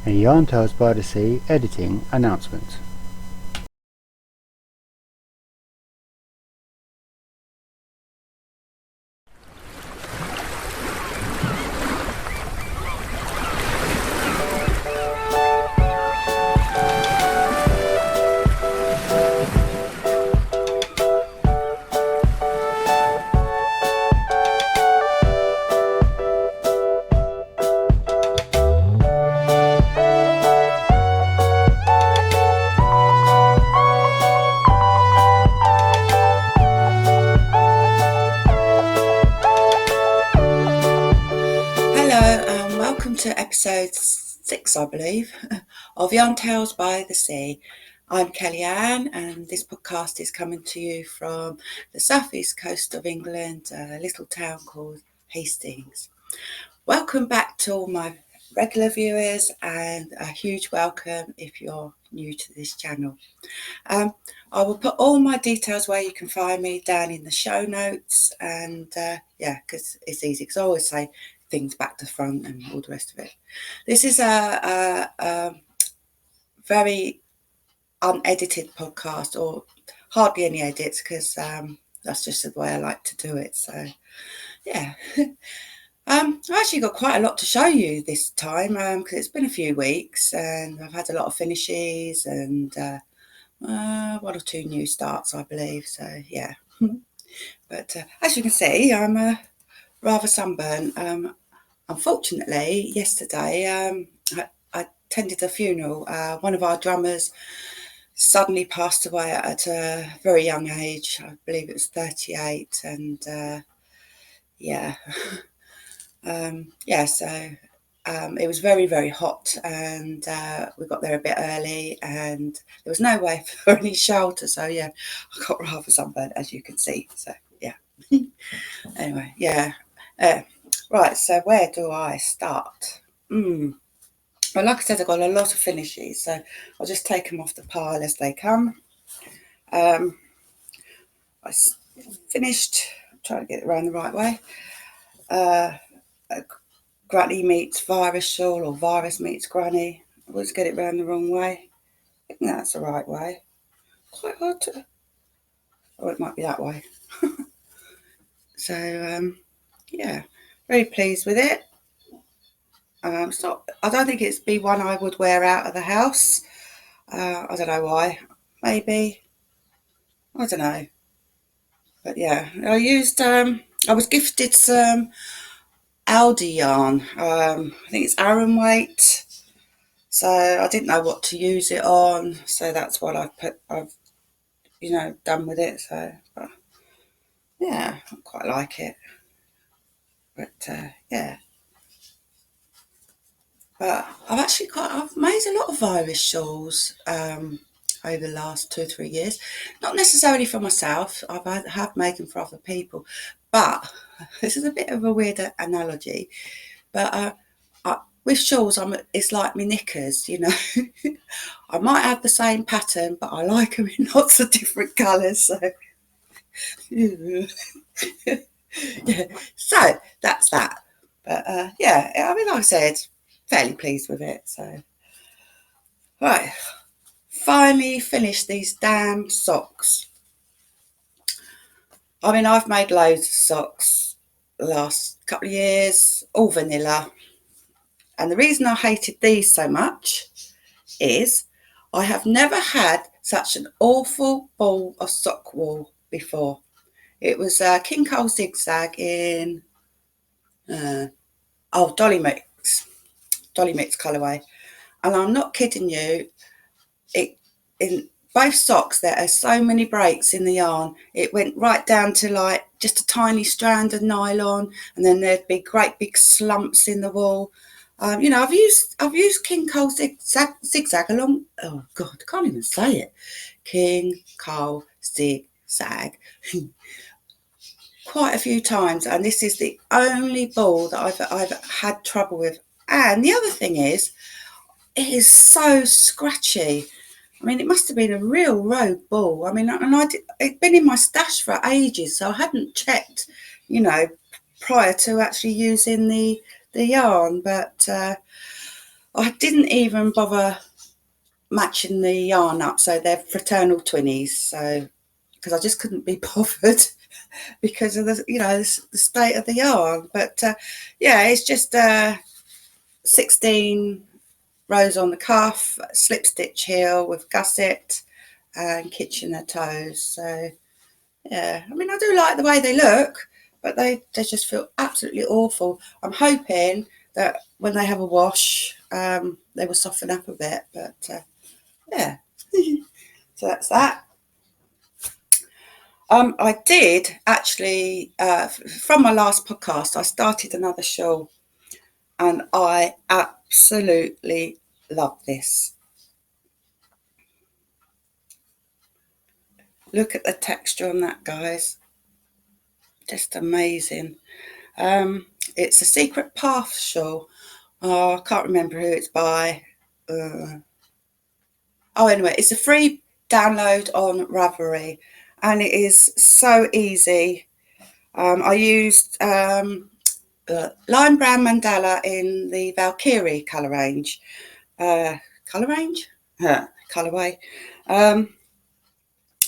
A Yarn Tales by the Sea editing announcement. To episode 6, I believe, of Yarn Tales by the Sea. I'm Kellyanne, and this podcast is coming to you from the southeast coast of England, a little town called Hastings. Welcome back to all my regular viewers, and a huge welcome if you're new to this channel. I will put all my details where you can find me down in the show notes, and because it's easy, because I always say things back to front and all the rest of it. This is a very unedited podcast, or hardly any edits, because that's just the way I like to do it. So yeah. I've actually got quite a lot to show you this time, because it's been a few weeks and I've had a lot of finishes and one or two new starts, I believe. So yeah. But as you can see, I'm rather sunburnt. Unfortunately, yesterday I attended a funeral. One of our drummers suddenly passed away at a very young age. I believe it was 38, and it was very, very hot, and we got there a bit early, and there was no way for any shelter. So yeah, I got rather sunburnt, as you can see. So yeah. Anyway, yeah. Right, so where do I start? Well, like I said, I've got a lot of finishes, so I'll just take them off the pile as they come. I finished, trying to get it around the right way, Granny meets Virus Shawl, or Virus meets Granny. I always get it around the wrong way. I think that's the right way. Quite hard to... Oh, it might be that way. So, yeah, very pleased with it. I don't think it's be one I would wear out of the house. I don't know why. Maybe. I don't know. But yeah, I was gifted some Aldi yarn. I think it's Aran weight. So I didn't know what to use it on. So that's what I've done with it. So, but yeah, I quite like it. But yeah. But I've made a lot of virus shawls over the last 2 or 3 years. Not necessarily for myself. I have made them for other people. But this is a bit of a weird analogy. But with shawls, it's like my knickers, I might have the same pattern, but I like them in lots of different colours. So, yeah. So that's that. But yeah, I mean, like I said, fairly pleased with it. So, right, finally finished these damn socks. I mean, I've made loads of socks the last couple of years, all vanilla. And the reason I hated these so much is I have never had such an awful ball of sock wool before. It was King Cole Zigzag in Dolly Mix colourway. And I'm not kidding you, in both socks there are so many breaks in the yarn. It went right down to like just a tiny strand of nylon, and then there'd be great big slumps in the wool. I've used King Cole Zigzag along. Oh God, I can't even say it. King Cole Zigzag quite a few times, and this is the only ball that I've had trouble with. And the other thing is, it is so scratchy. I mean, it must have been a real rogue ball. I mean, and it'd been in my stash for ages, so I hadn't checked, prior to actually using the yarn. But I didn't even bother matching the yarn up, so they're fraternal twinnies, so because I just couldn't be bothered because of the, you know, the state of the yarn. But yeah, it's just 16 rows on the cuff, slip stitch heel with gusset and Kitchener toes. So yeah, I mean, I do like the way they look, but they just feel absolutely awful. I'm hoping that when they have a wash, they will soften up a bit, but yeah. So that's that. I did actually, from my last podcast, I started another shawl, and I absolutely love this. Look at the texture on that, guys. Just amazing. It's a Secret Path shawl. Oh, I can't remember who it's by. Anyway, it's a free download on Ravelry, and it is so easy. I used lime brown mandala in the Valkyrie colour range. Colourway.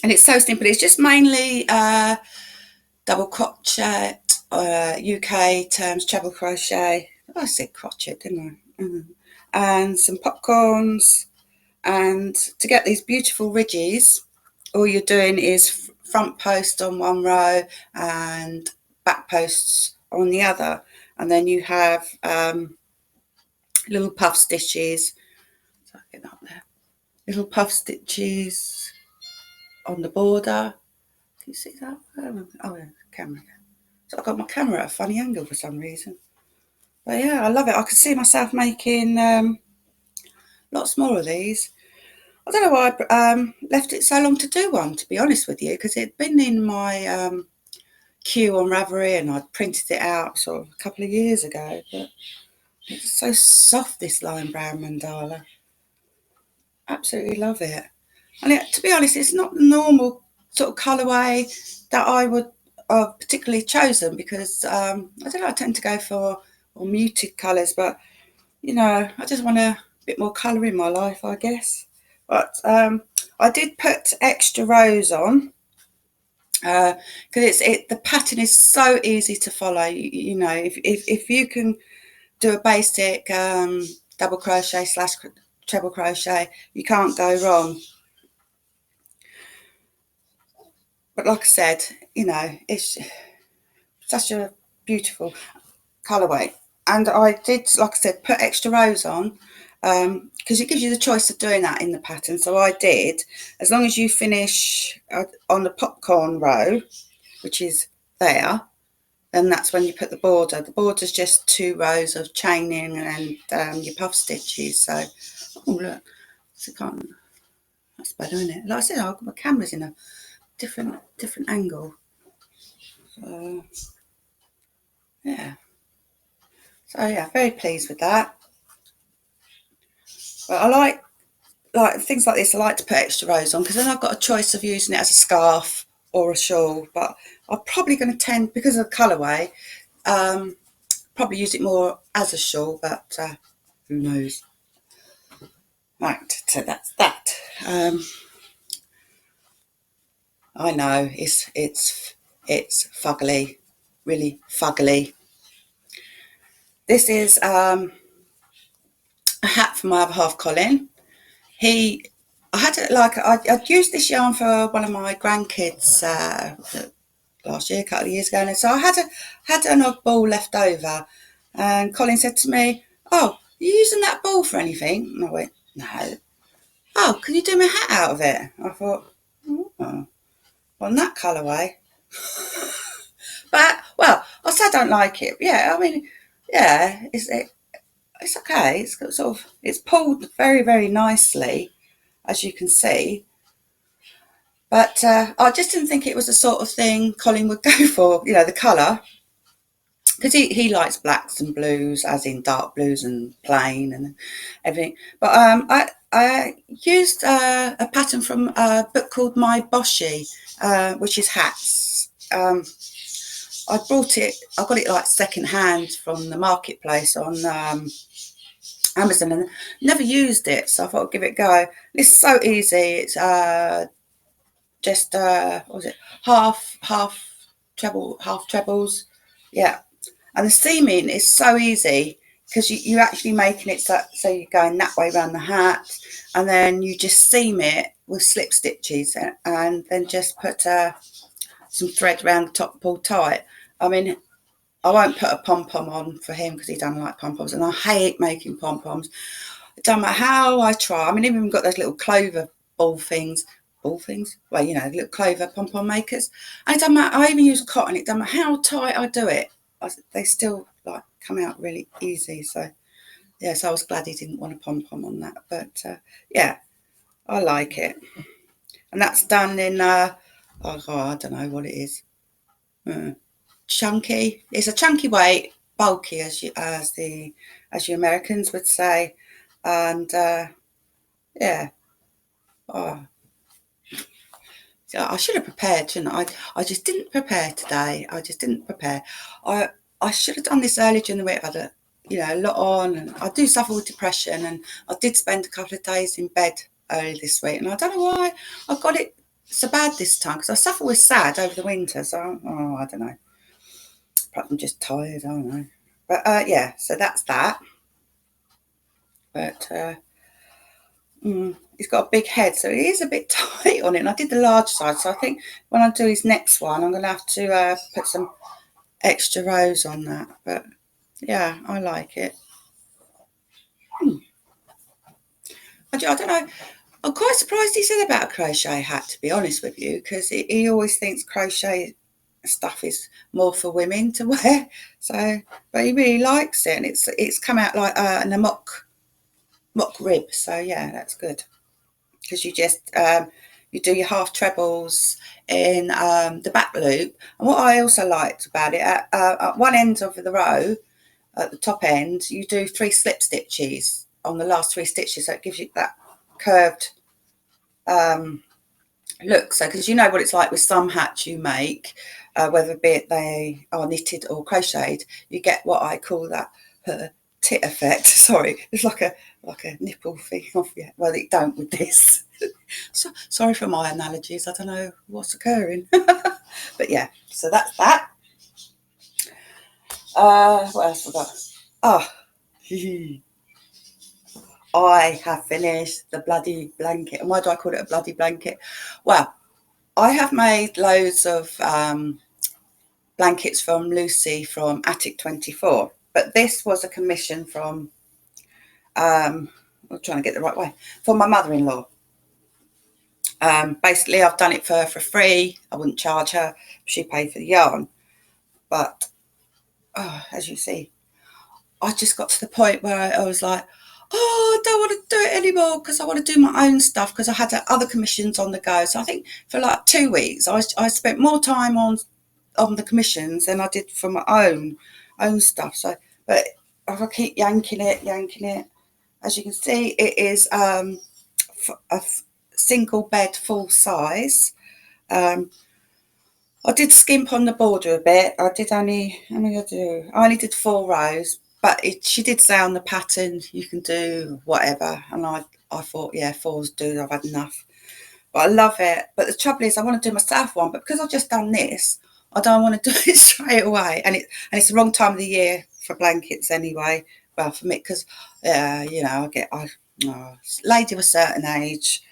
And it's so simple. It's just mainly double crochet, UK terms, treble crochet. I said crochet, didn't I? And some popcorns. And to get these beautiful ridges, all you're doing is front post on one row and back posts on the other, and then you have little puff stitches. So I get up there, little puff stitches on the border. Can you see that? Oh, yeah, camera. So I got my camera at a funny angle for some reason. But yeah, I love it. I could see myself making lots more of these. I don't know why I left it so long to do one, to be honest with you, because it'd been in my queue on Ravelry, and I'd printed it out sort of a couple of years ago. But it's so soft, this lime brown mandala. Absolutely love it. And to be honest, it's not the normal sort of colourway that I would have particularly chosen, because I don't know, I tend to go for more muted colours, but you know, I just want a bit more colour in my life, I guess. But I did put extra rows on because the pattern is so easy to follow. You know, if you can do a basic double crochet / treble crochet, you can't go wrong. But like I said, you know, it's such a beautiful colourway. And I did, like I said, put extra rows on because it gives you the choice of doing that in the pattern. So I did, as long as you finish on the popcorn row, which is there, then that's when you put the border. The border's just 2 rows of chaining and your puff stitches. So, oh look, so that's better, isn't it? Like I said, my camera's in a different angle. So, yeah. So yeah, very pleased with that. But I like things like this. I like to put extra rows on because then I've got a choice of using it as a scarf or a shawl. But I'm probably going to tend, because of the colourway, probably use it more as a shawl. But who knows? Right, so that's that. I know it's fuggly, really fuggly. This is a hat for my other half, Colin. I'd used this yarn for one of my grandkids last year, a couple of years ago, and so I had an odd ball left over, and Colin said to me, "Oh, are you using that ball for anything?" And I went, "No." "Oh, can you do my hat out of it?" I thought, "Oh, on that colourway." But well, I still don't like it. Yeah, I mean, yeah, it's okay. It's got it's pulled very, very nicely, as you can see. But I just didn't think it was the sort of thing Colin would go for, you know, the colour. Because he likes blacks and blues, as in dark blues and plain and everything. But I used a pattern from a book called My Boshi, which is hats. I got it like second hand from the marketplace on Amazon and never used it, so I thought I'd give it a go. It's so easy. It's just what was it, half trebles, yeah. And the seaming is so easy because you're actually making it so you're going that way around the hat, and then you just seam it with slip stitches, and then just put some thread around the top, pull tight. I mean, I won't put a pom-pom on for him because he doesn't like pom-poms, and I hate making pom-poms. It doesn't matter how I try. I mean, even got those little clover ball things, well, you know, little clover pom-pom makers. And it doesn't matter. I even use cotton. It doesn't matter how tight I do it. They still like come out really easy. So yeah, so I was glad he didn't want a pom-pom on that. But yeah, I like it. And that's done in I don't know what it is. Chunky. It's a chunky weight, bulky as you Americans would say, and yeah. Oh, so I should have prepared, shouldn't I? I just didn't prepare today. I just didn't prepare. I should have done this earlier during the week. I had a lot on, and I do suffer with depression, and I did spend a couple of days in bed early this week, and I don't know why I got it so bad this time, because I suffer with SAD over the winter. So I don't know. Perhaps I'm just tired. I don't know. But yeah, so that's that. But he's got a big head, so he is a bit tight on it. And I did the large size, so I think when I do his next one, I'm going to have to put some extra rows on that. But yeah, I like it. I don't know. I'm quite surprised he said about a crochet hat, to be honest with you, because he always thinks crochet stuff is more for women to wear. So, but he really likes it, and it's come out like in a mock rib. So yeah, that's good. Because you just you do your half trebles in the back loop. And what I also liked about it, at one end of the row, at the top end, you do 3 slip stitches on the last 3 stitches, so it gives you that curved look. So because you know what it's like with some hats you make, whether be it they are knitted or crocheted, you get what I call that tit effect. Sorry, it's like a nipple thing off. Yeah, well, it don't with this. So sorry for my analogies. I don't know what's occurring, but yeah. So that's that. What else have I got? Oh, I have finished the bloody blanket. And why do I call it a bloody blanket? Well, I have made loads of blankets from Lucy from Attic 24, but this was a commission from I'm trying to get the right way, for my mother-in-law. Basically, I've done it for free. I wouldn't charge her. She paid for the yarn. But as you see, I just got to the point where I was like, I don't want to do it anymore because I want to do my own stuff, because I had other commissions on the go. So I think for like 2 weeks, I spent more time on the commissions than I did for my own stuff. So, but if I keep yanking it, as you can see, it is a single bed full size. I did skimp on the border a bit. I did only, how many did I do? I only did 4 rows, but she did say on the pattern you can do whatever, and I thought, yeah, 4's do. I've had enough. But I love it. But the trouble is, I want to do myself one, but because I've just done this, I don't want to do it straight away, and it's the wrong time of the year for blankets anyway. Well, for me, because lady of a certain age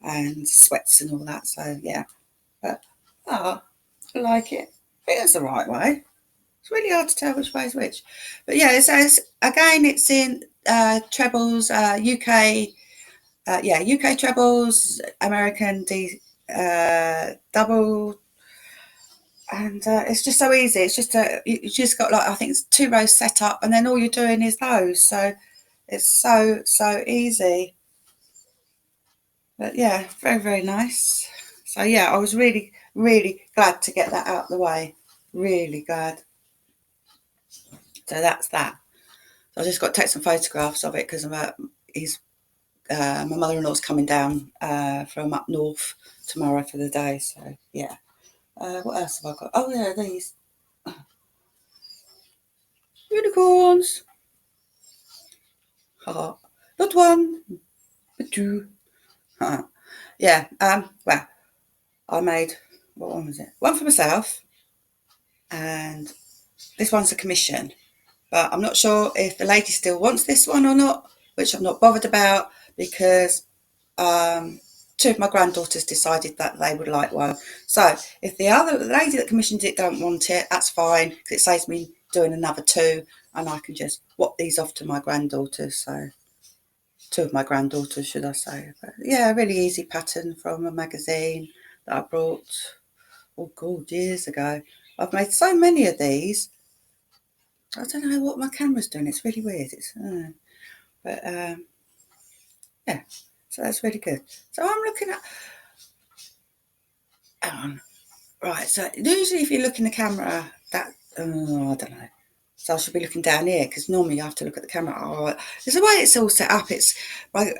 and sweats and all that. So yeah, but I like it. I think that's the right way. It's really hard to tell which way is which. But yeah, it says again, it's in trebles, UK. UK trebles, American double, and it's just so easy. It's just you just got, like, I think it's 2 rows set up, and then all you're doing is those. So it's so easy. But yeah, very, very nice. So yeah, I was really, really glad to get that out of the way. Really glad. So that's that. So I just got to take some photographs of it because my mother-in-law's coming down from up north tomorrow for the day. So yeah. What else have I got? Oh yeah, these unicorns. heart. Not one, but two. Yeah, well, I made, what one was it? One for myself, and this one's a commission. But I'm not sure if the lady still wants this one or not, which I'm not bothered about because two of my granddaughters decided that they would like one. So if the other lady that commissioned it don't want it, that's fine, because it saves me doing another two, and I can just whop these off to my granddaughters. So two of my granddaughters, should I say. But yeah, a really easy pattern from a magazine that I brought, oh god, years ago. I've made so many of these. I don't know what my camera's doing. It's really weird. But yeah, so that's really good. So I'm looking at, right. So usually, if you look in the camera, that I don't know. So I should be looking down here because normally you have to look at the camera. Oh, there's a way it's all set up. It's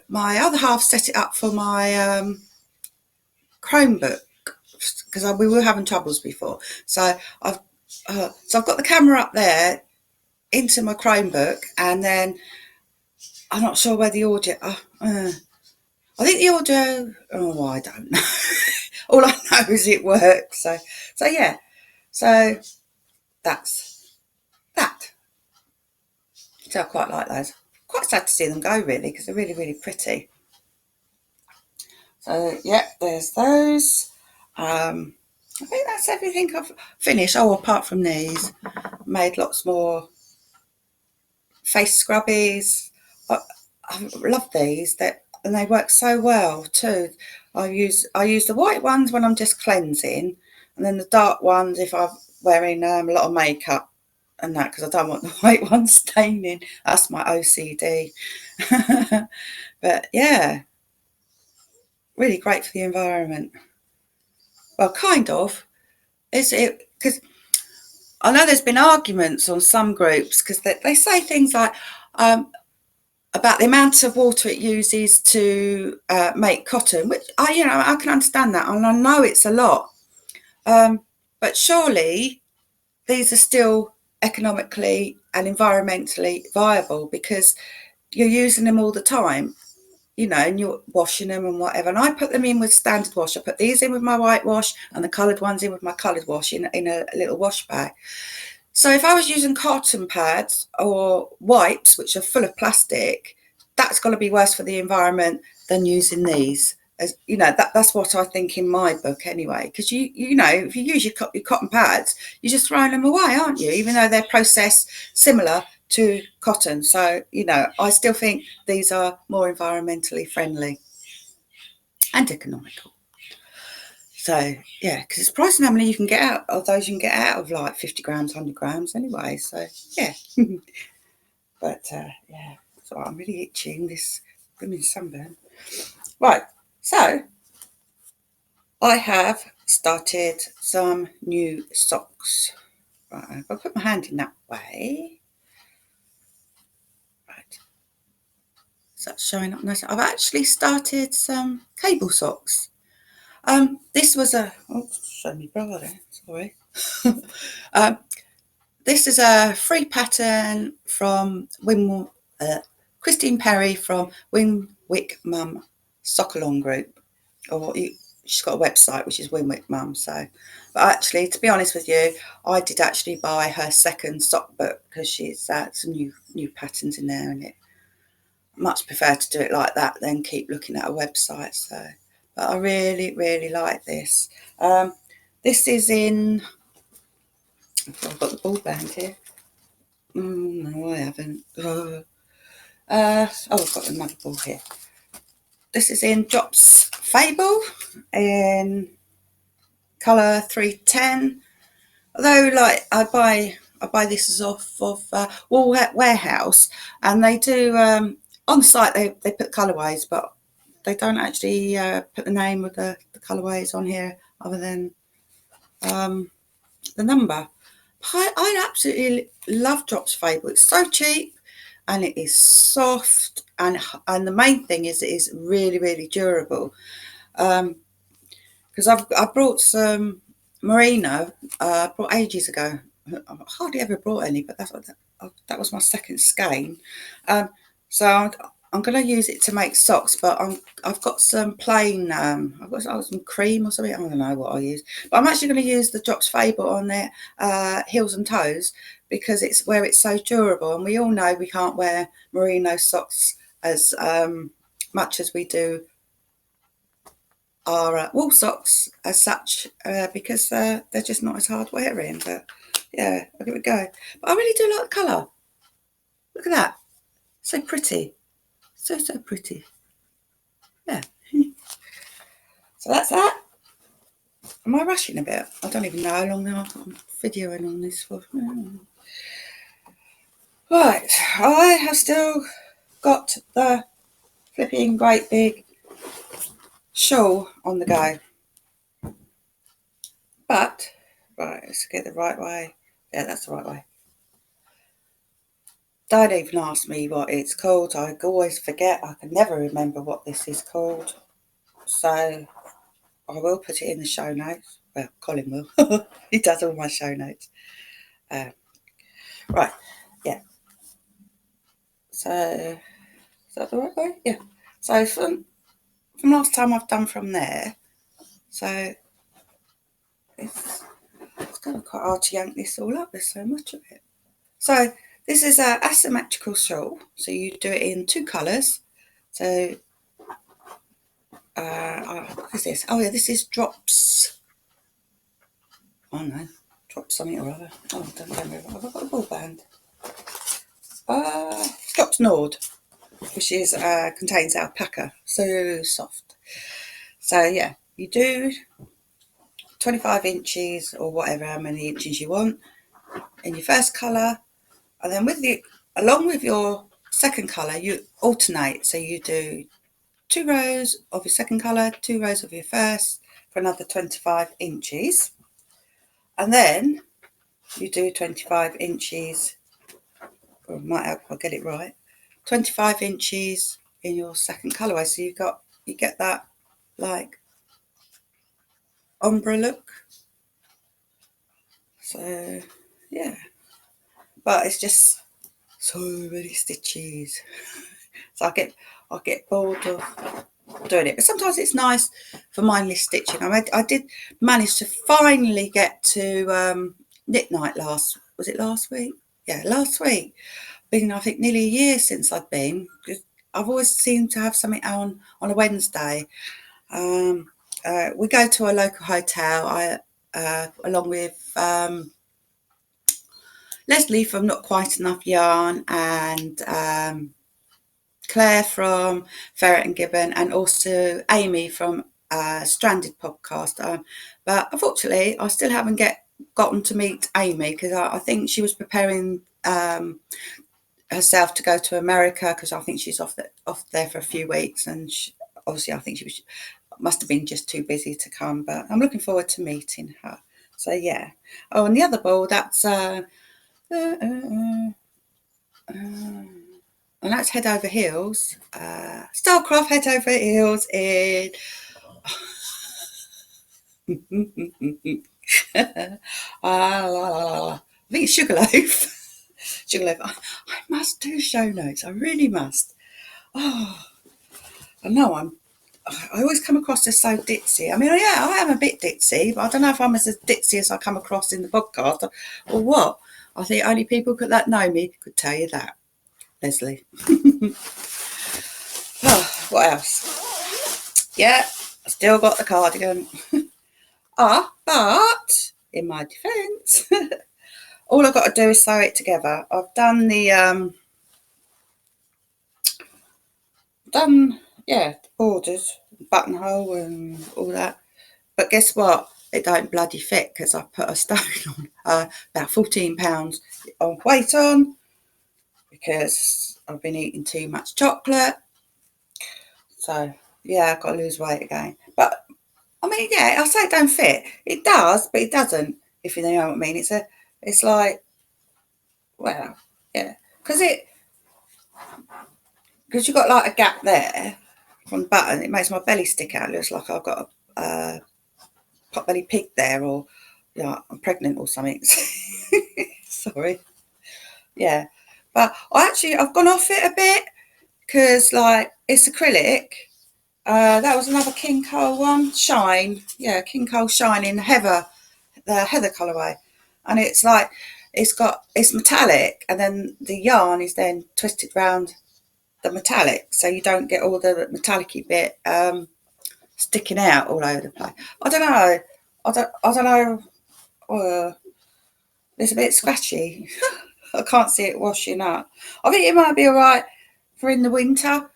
my other half set it up for my Chromebook because we were having troubles before. So I've got the camera up there into my Chromebook, and then I'm not sure where the audio. I think the audio. Oh, I don't know. All I know is it works. So yeah. So that's that. So I quite like those. Quite sad to see them go, really, because they're really, really pretty. So yeah, there's those. I think that's everything I've finished. Oh, apart from these, made lots more face scrubbies. I love these. And they work so well too. I use the white ones when I'm just cleansing, and then the dark ones if I'm wearing a lot of makeup and that, because I don't want the white ones staining. That's my OCD. But yeah, really great for the environment. Well, kind of. Is it? Because I know there's been arguments on some groups because they say things like about the amount of water it uses to make cotton, which I can understand that, and I know it's a lot. But surely these are still economically and environmentally viable because you're using them all the time, and you're washing them and whatever. And I put them in with standard wash. I put these in with my white wash and the coloured ones in with my coloured wash in a little wash bag. So if I was using cotton pads or wipes, which are full of plastic, that's got to be worse for the environment than using these. As that's what I think in my book anyway. Because if you use your cotton pads, you're just throwing them away, aren't you? Even though they're processed similar to cotton. So I still think these are more environmentally friendly and economical. So yeah, because it's pricing how many you can get out of those. You can get out of like 50 grams, 100 grams anyway. So yeah. But yeah, so I'm really itching this blooming sunburn. Right, so I have started some new socks. Right, I'll put my hand in that way. Right, so that's showing up nice. I've actually started some cable socks. This was show me bra there, sorry. This is a free pattern from Christine Perry from Winwick Mum Sock Along Group, she's got a website which is Winwick Mum. So, but actually, to be honest with you, I did actually buy her second sock book because she's some new patterns in there, and it much prefer to do it like that than keep looking at a website. So, but I really, really like this. This is in. I've got the ball band here. No, I haven't. I've got another ball here. This is in Drops Fable in colour 310. Although, like, I buy this as off of Wool Warehouse, and they do on the site they put colourways, but they don't actually put the name of the colourways on here other than the number. I absolutely love Drops Fable. It's so cheap and it is soft, and the main thing is it is really, really durable. Because I brought some merino, brought ages ago. I hardly ever brought any, but that was my second skein. So I'm going to use it to make socks, but I've got some plain, I've got some cream or something. I don't know what I use, but I'm actually going to use the Drops Fable on their heels and toes because it's where it's so durable. And we all know we can't wear merino socks as much as we do our wool socks as such because they're just not as hard wearing. But yeah, I'll give it a go. But I really do like the colour. Look at that. So pretty. So pretty. Yeah. So that's that. Am I rushing a bit? I don't even know how long I'm videoing on this for. Right, I have still got the flipping great big shawl on the go. But, right, let's get the right way. Yeah, that's the right way. Don't even ask me what it's called. I always forget. I can never remember what this is called. So I will put it in the show notes. Well, Colin will. He does all my show notes. Right, yeah. So, is that the right way? Yeah. So from last time I've done from there, so it's kind of quite hard to yank this all up. There's so much of it. So this is a asymmetrical shawl. So you do it in 2 colours. So what is this? Oh yeah, this is Drops. Oh no, Drops something or other. Oh, I don't remember. I've got a ball band. Drops Nord, which is contains alpaca. So soft. So yeah, you do 25 inches or whatever, how many inches you want in your first colour, and then along with your second colour you alternate. So you do 2 rows of your second colour, 2 rows of your first for another 25 inches, and then you do 25 inches, or it might help if I get it right, 25 inches in your second colourway. So you get that like ombre look. So yeah, but it's just so many stitches. So I get bored of doing it. But sometimes it's nice for mindless stitching. I did manage to finally get to knit night last week? Yeah, last week. Been, I think, nearly a year since I've been. I've always seemed to have something on a Wednesday. We go to a local hotel. Along with Leslie from Not Quite Enough Yarn and Claire from Ferret and Gibbon, and also Amy from Stranded podcast. But unfortunately, I still haven't gotten to meet Amy because I think she was preparing herself to go to America because I think she's off there for a few weeks, and obviously I think she must have been just too busy to come. But I'm looking forward to meeting her. So yeah. Oh, and the other ball, that's and that's Head Over Heels. Starcraft Head Over Heels in I think it's Sugarloaf. Sugarloaf. I must do show notes. I really must. Oh, I know I always come across as so ditzy. I mean, yeah, I am a bit ditzy, but I don't know if I'm as ditzy as I come across in the podcast or what. I think only people that know me could tell you that. Leslie. Oh, what else? Yeah, I still got the cardigan. But in my defence, all I've got to do is sew it together. I've done the the borders, buttonhole and all that. But guess what? It don't bloody fit because I put a stone on, about 14 pounds of weight on because I've been eating too much chocolate. So yeah, I've got to lose weight again. But I mean, yeah, I say it don't fit. It does, but it doesn't. If you know what I mean, it's like, well, yeah, because you've got like a gap there from the button. It makes my belly stick out. It looks like I've got a pot-belly pig there, or I'm pregnant or something. Sorry. Yeah, but I've gone off it a bit because like it's acrylic. That was another King Cole one, Shine. Yeah, King Cole Shine in the heather colourway, and it's like it's metallic, and then the yarn is then twisted round the metallic, so you don't get all the metallic-y bit sticking out all over the place. I don't know. I don't know. It's a bit scratchy. I can't see it washing up. I think it might be all right for in the winter.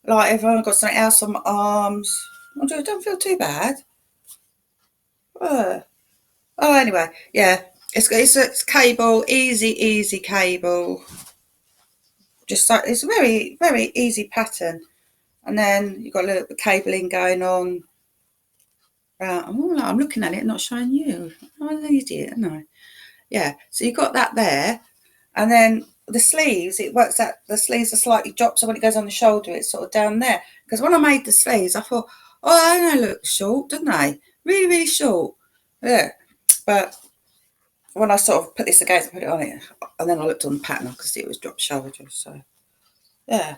Like if I've got something else on my arms. I don't feel too bad. Oh, anyway, yeah. It's cable, easy cable. Just like it's a very, very easy pattern. And then you've got a little bit of cabling going on. I'm looking at it, not showing you. I'm an idiot, aren't I? Yeah, so you've got that there. And then the sleeves, it works out, the sleeves are slightly dropped, so when it goes on the shoulder, it's sort of down there. Because when I made the sleeves, I thought, oh, they look short, don't they? Really, really short. Yeah. But when I sort of put this against, put it on it, and then I looked on the pattern, I could see it was drop shoulders. So, yeah.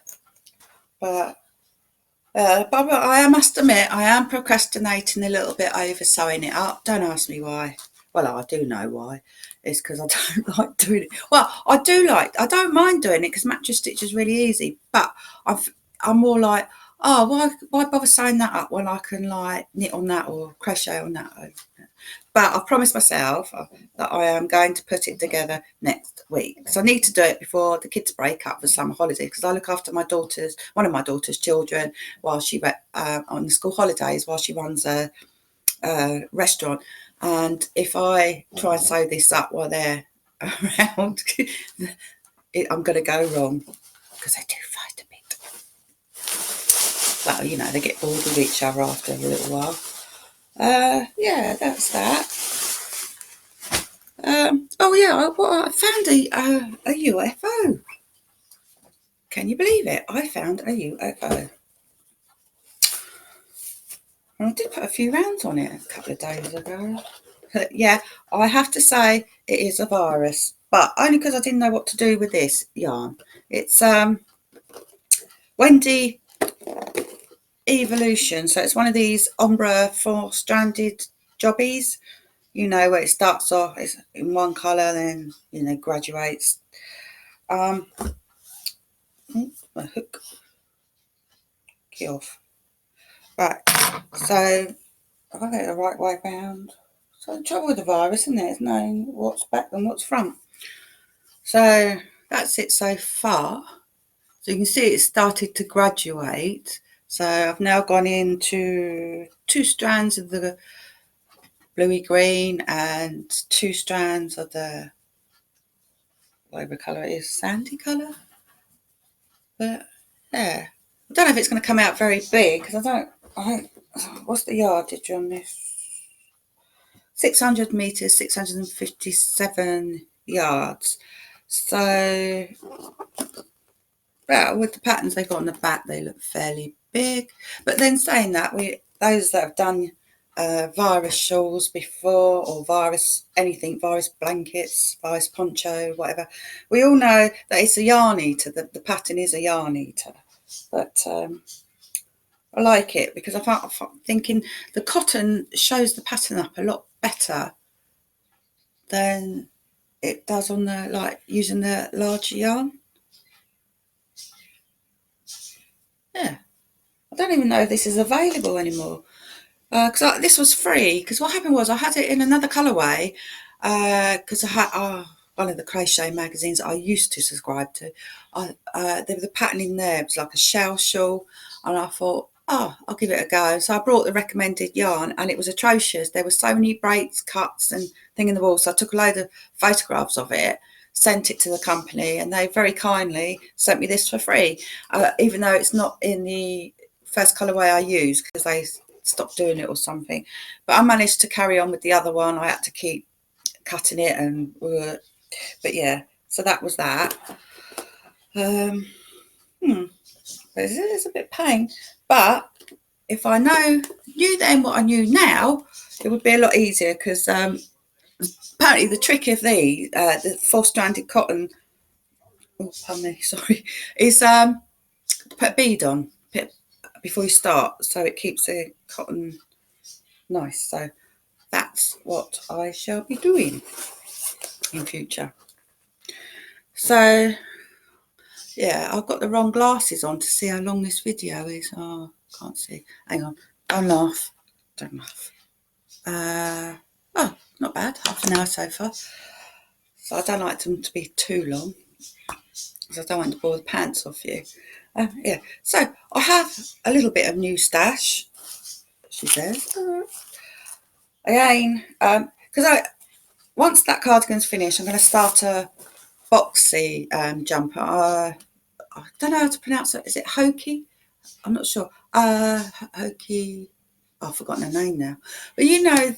But I must admit, I am procrastinating a little bit over sewing it up. Don't ask me why. Well, I do know why. It's because I don't like doing it. Well, I don't mind doing it because mattress stitch is really easy. But I'm more like, oh, why bother sewing that up when I can like knit on that or crochet on that? But I promised myself that I am going to put it together next week. So I need to do it before the kids break up for summer holidays, because I look after one of my daughter's children while she on the school holidays while she runs a restaurant. And if I try and sew this up while they're around, I'm going to go wrong, because they do fight a bit. Well, you know, they get bored with each other after a little while. Yeah, that's that. Oh yeah, I found a UFO. Can you believe it? I found a UFO. And I did put a few rounds on it a couple of days ago. But yeah, I have to say it is a virus, but only because I didn't know what to do with this yarn. It's Wendy Evolution, so it's one of these ombre 4-stranded jobbies. You know, where it starts off it's in one colour, then you know graduates. My hook. Get off. Right. So I got it the right way round. So the trouble with the virus, isn't it, is knowing what's back and what's front. So that's it so far. So you can see it started to graduate. So I've now gone into 2 strands of the bluey green and 2 strands of the whatever colour it is, sandy colour. But yeah, I don't know if it's going to come out very big, because I don't. What's the yardage on this? 600 metres, 657 yards. So, well, with the patterns they've got on the back, they look fairly big. But then saying that, those that have done virus shawls before, or virus blankets, virus poncho, whatever, we all know that it's a yarn eater. The pattern is a yarn eater. But I like it because I'm thinking the cotton shows the pattern up a lot better than it does on the, like, using the larger yarn. Yeah, I don't even know if this is available anymore, because this was free. Because what happened was I had it in another colourway, because I had one of the crochet magazines I used to subscribe to. There was a pattern in there. It was like a shell shawl, and I thought, oh, I'll give it a go. So I brought the recommended yarn, and it was atrocious. There were so many breaks, cuts, and thing in the wall. So I took a load of photographs of it, sent it to the company, and they very kindly sent me this for free, even though it's not in the first colourway I use, because they stopped doing it or something. But I managed to carry on with the other one. I had to keep cutting it, and but yeah, so that was that. It's a bit pain, but if I knew then what I knew now, it would be a lot easier, because apparently the trick of the 4-stranded cotton, oh pardon me, sorry, is the put a bead on before you start, so it keeps the cotton nice. So that's what I shall be doing in future. So yeah, I've got the wrong glasses on to see how long this video is. Oh, can't see. Hang on. Don't laugh. Don't laugh. Oh, not bad. Half an hour so far. So I don't like them to be too long, because I don't want to bore the pants off you. Yeah. So I have a little bit of new stash, she says. Again, because once that cardigan's finished, I'm going to start a boxy jumper. I don't know how to pronounce it. Is it Hokey? I'm not sure. Hokey. Oh, I've forgotten her name now. But you know,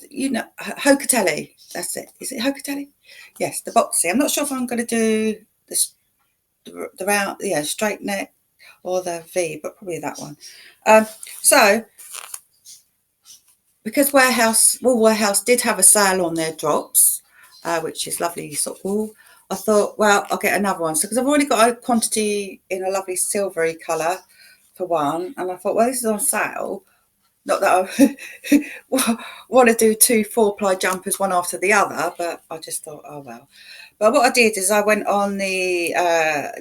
Hocatelli. That's it. Is it Hocatelli? Yes, the boxy. I'm not sure if I'm going to do this, the round, straight neck or the V, but probably that one. So because Wool Warehouse did have a sale on their drops, which is lovely sort of wool, I thought, well, I'll get another one. So because I've already got a quantity in a lovely silvery colour for one, and I thought, well, this is on sale. Not that I want to do 2 4-ply jumpers one after the other, but I just thought, oh well. But what I did is I went on the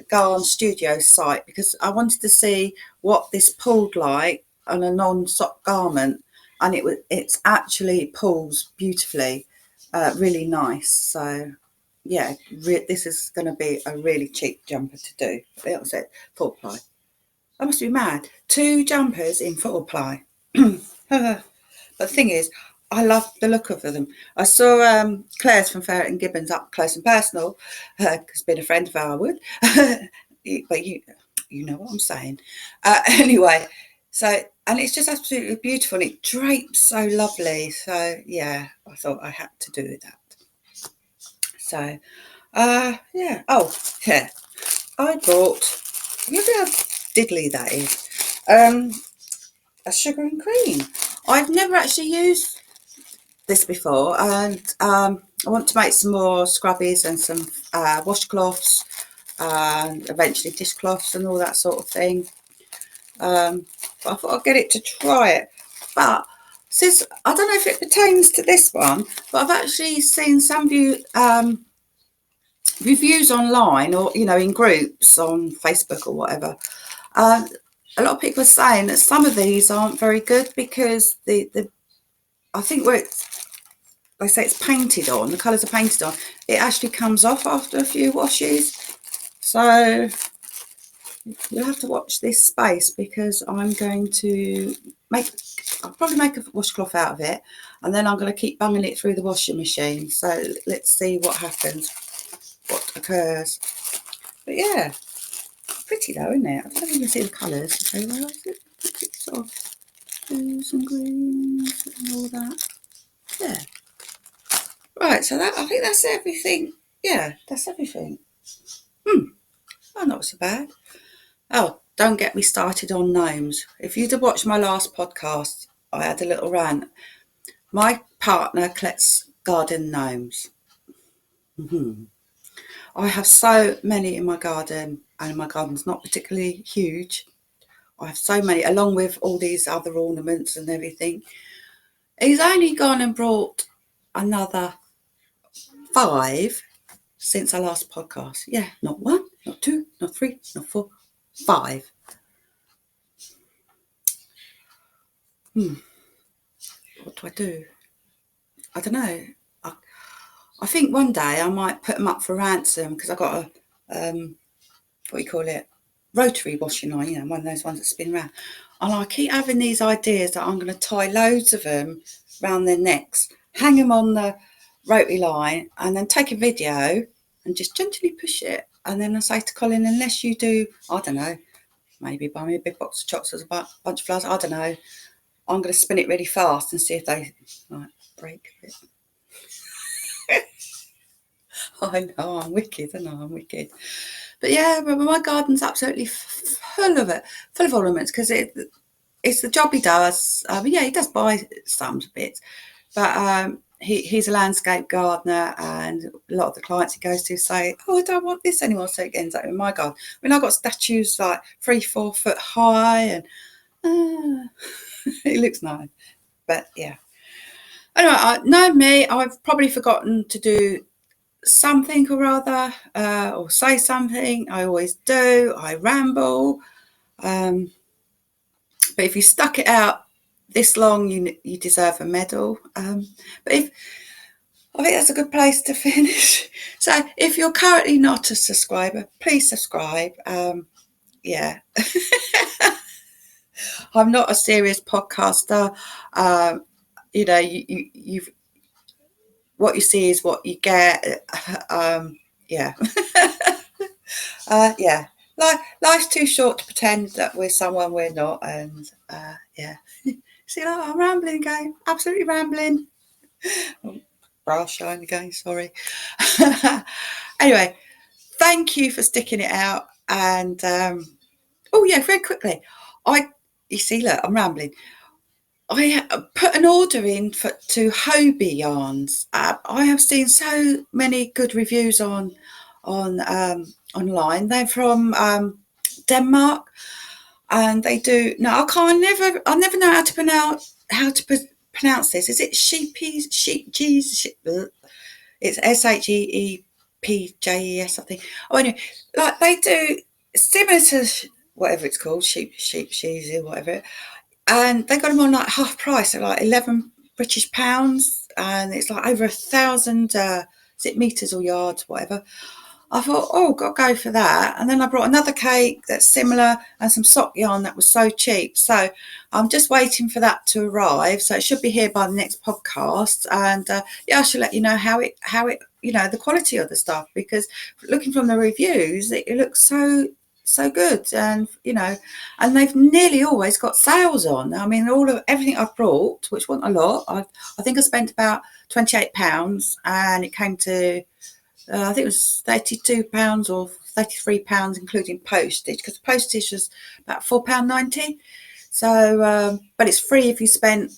Garn Studio site, because I wanted to see what this pulled like on a non-sock garment, and it's actually pulls beautifully, really nice. So yeah, this is going to be a really cheap jumper to do. It was 4-ply. I must be mad. 2 jumpers in 4-ply. But the thing is, I love the look of them. I saw Claire's from Ferret and Gibbons up close and personal, because being a friend of ours would. But you know what I'm saying. Anyway, so, and it's just absolutely beautiful. And it drapes so lovely. So yeah, I thought I had to do that. So yeah. Oh yeah, I bought, look how diddly that is. A sugar and cream. I've never actually used this before, and I want to make some more scrubbies and some washcloths and eventually dishcloths and all that sort of thing. But I thought I'd get it to try it. But since I don't know if it pertains to this one, but I've actually seen some reviews online, or in groups on Facebook or whatever. A lot of people are saying that some of these aren't very good, because I think where they say it's painted on, the colours are painted on, it actually comes off after a few washes. So you'll have to watch this space, because I'm going to I'll probably make a washcloth out of it, and then I'm going to keep bunging it through the washing machine. So let's see what happens, what occurs. But yeah, pretty though, isn't it? I don't know if you can see the colours very well. It's sort of blues and greens and all that. Yeah. Right, so I think that's everything. Yeah, that's everything. Oh, not so bad. Oh, don't get me started on gnomes. If you'd have watched my last podcast, I had a little rant. My partner collects garden gnomes. I have so many in my garden, and my garden's not particularly huge. I have so many, along with all these other ornaments and everything. He's only gone and brought another 5 since our last podcast. Yeah, not 1, not 2, not 3, not 4, 5. What do I do? I don't know. I think one day I might put them up for ransom, because I've got a, what do you call it, rotary washing line, one of those ones that spin round. And I keep having these ideas that I'm going to tie loads of them around their necks, hang them on the rotary line, and then take a video and just gently push it. And then I say to Colin, unless you do, I don't know, maybe buy me a big box of chocolates, a bunch of flowers, I don't know, I'm going to spin it really fast and see if they break a bit. I know, I'm wicked, I know, I'm wicked. But yeah, my garden's absolutely full of it, full of ornaments, because it's the job he does. Yeah, he does buy some bits, but he's a landscape gardener, and a lot of the clients he goes to say, oh, I don't want this anymore, so it ends up in my garden. I mean, I've got statues like 3-4 foot high, and it looks nice. But yeah, anyway, know me, I've probably forgotten to do something or other, or say something. I always do. I ramble, but if you stuck it out this long, you deserve a medal. But I think that's a good place to finish. So if you're currently not a subscriber, please subscribe. Yeah. I'm not a serious podcaster. You know, you've what you see is what you get. Yeah. Yeah. Life's too short to pretend that we're someone we're not. And yeah. See, I'm rambling again. Absolutely rambling. Bra shine again, sorry. Anyway, thank you for sticking it out. And oh yeah, very quickly, you see, look, I'm rambling. I put an order in to Hobie yarns. I have seen so many good reviews on online. They're from Denmark, and they do. No, I never know how to pronounce this. Is it sheepies? It's SHEEPJES, I think. Oh, anyway, like they do similar to whatever it's called, sheezy, whatever. And they got them on like half price, so like 11 British pounds, and it's like over 1,000 is it meters or yards, whatever. I thought, oh, got to go for that. And then I brought another cake that's similar and some sock yarn that was so cheap. So I'm just waiting for that to arrive. So it should be here by the next podcast. And yeah, I should let you know how it, you know, the quality of the stuff, because looking from the reviews, it looks so good. And, you know, and they've nearly always got sales on. I mean, everything I've brought, which wasn't a lot, I think I spent about £28, and it came to, I think it was £32 or £33, including postage, because postage was about £4.90. So, but it's free if you spend,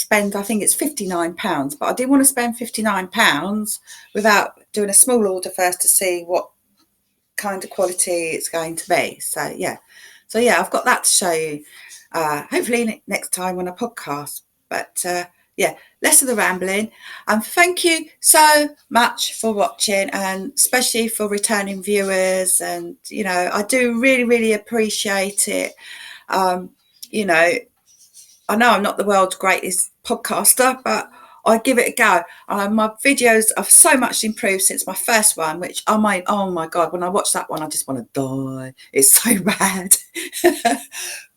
I think it's £59. But I didn't want to spend £59 without doing a small order first to see what kind of quality it's going to be. So yeah, I've got that to show you. Hopefully next time on a podcast. But yeah, less of the rambling. And thank you so much for watching, and especially for returning viewers. And, you know, I do really, really appreciate it. You know, I know I'm not the world's greatest podcaster, but I give it a go. My videos have so much improved since my first one, which oh my God, when I watch that one, I just want to die. It's so bad.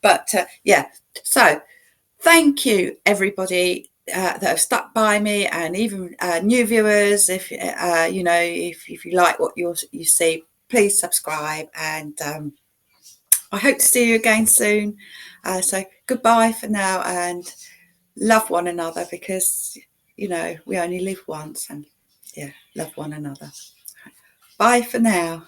But yeah, so thank you, everybody that have stuck by me, and even new viewers. If you know, if you like what you see, please subscribe, and I hope to see you again soon. So goodbye for now, and love one another, because, you know, we only live once, and yeah, love one another. Bye for now.